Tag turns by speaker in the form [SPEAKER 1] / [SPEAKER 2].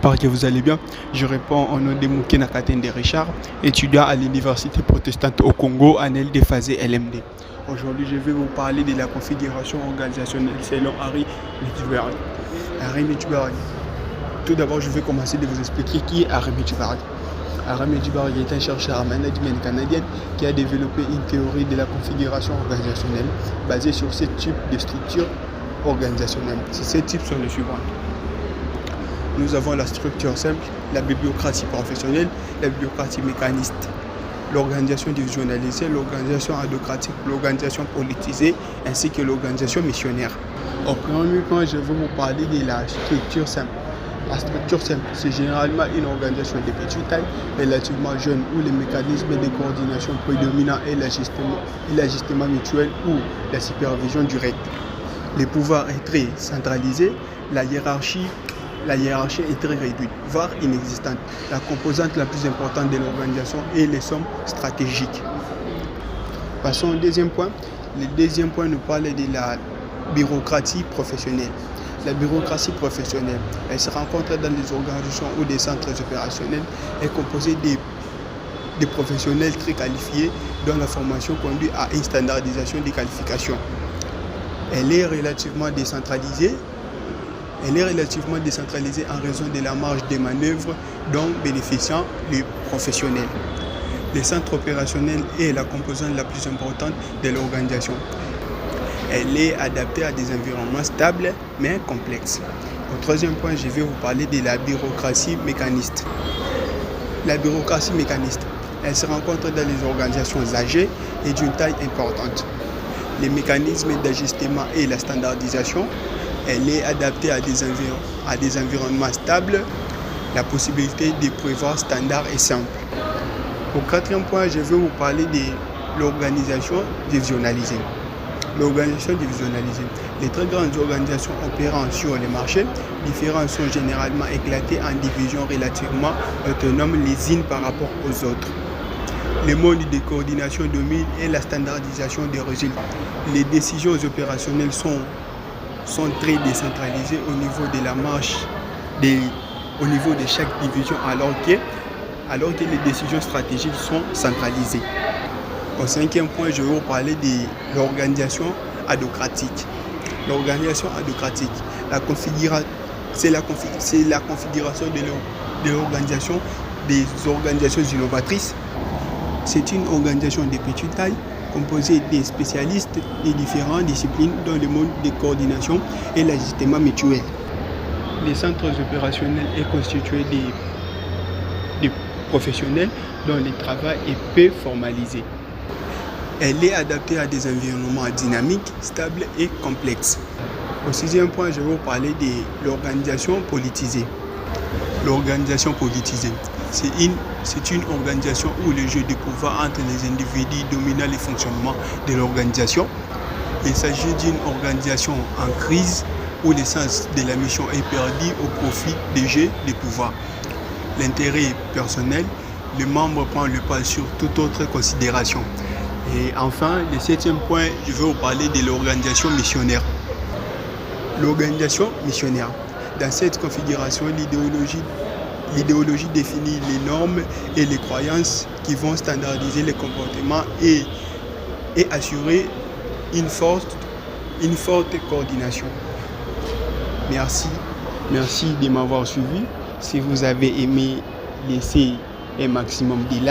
[SPEAKER 1] J'espère que vous allez bien. Je réponds au nom de Moukena Katende Richard, étudiant à l'Université protestante au Congo, en LD-Phasé LMD. Aujourd'hui, je vais vous parler de la configuration organisationnelle selon Harry Michburg. Harry Michburg. Tout d'abord, je vais commencer de vous expliquer qui est Harry Michburg. Harry Michburg est un chercheur en management canadien qui a développé une théorie de la configuration organisationnelle basée sur 7 types de structures organisationnelles. Ces 7 types sont les suivants. Nous avons la structure simple, la bibliocratie professionnelle, la bibliocratie mécaniste, l'organisation divisionnalisée, l'organisation adhocratique, l'organisation politisée, ainsi que l'organisation missionnaire. Au premier point, je vais vous parler de la structure simple. La structure simple, c'est généralement une organisation de petite taille, relativement jeune, où les mécanismes de coordination prédominants est l'ajustement mutuel ou la supervision directe. Le pouvoir est très centralisé, la hiérarchie est très réduite, voire inexistante. La composante la plus importante de l'organisation est les sommes stratégiques. Passons au deuxième point. Le deuxième point nous parle de la bureaucratie professionnelle. La bureaucratie professionnelle, elle se rencontre dans les organisations ou des centres opérationnels, est composée de professionnels très qualifiés dont la formation conduit à une standardisation des qualifications. Elle est relativement décentralisée en raison de la marge de manœuvre dont bénéficient les professionnels. Le centre opérationnel est la composante la plus importante de l'organisation. Elle est adaptée à des environnements stables mais complexes. Au troisième point, je vais vous parler de la bureaucratie mécaniste. La bureaucratie mécaniste, elle se rencontre dans les organisations âgées et d'une taille importante. Les mécanismes d'ajustement et la standardisation, elle est adaptée à des environnements stables. La possibilité de prévoir standard et simple. Au quatrième point, je vais vous parler de l'organisation divisionnalisée. L'organisation divisionnalisée. Les très grandes organisations opérant sur les marchés différents sont généralement éclatées en divisions relativement autonomes les unes par rapport aux autres. Le mode de coordination domine et la standardisation des résultats. Les décisions opérationnelles sont très décentralisées au niveau de la marche, au niveau de chaque division, alors que les décisions stratégiques sont centralisées. Au cinquième point, je vais vous parler de l'organisation adhocratique. L'organisation adhocratique, c'est la configuration de l'organisation des organisations innovatrices. C'est une organisation de petite taille composée des spécialistes de différentes disciplines dans le mode de coordination et l'ajustement mutuel. Les centres opérationnels est constitué de professionnels dont le travail est peu formalisé. Elle est adaptée à des environnements dynamiques, stables et complexes. Au sixième point, je vais vous parler de l'organisation politisée. L'organisation politisée, c'est une organisation où le jeu de pouvoir entre les individus domine le fonctionnement de l'organisation. Il s'agit d'une organisation en crise où l'essence de la mission est perdue au profit des jeux de pouvoir. L'intérêt personnel, le membre prend le pas sur toute autre considération. Et enfin, le septième point, je vais vous parler de l'organisation missionnaire. L'organisation missionnaire. Dans cette configuration, l'idéologie définit les normes et les croyances qui vont standardiser les comportements et assurer une forte coordination. Merci de m'avoir suivi. Si vous avez aimé, laissez un maximum de likes.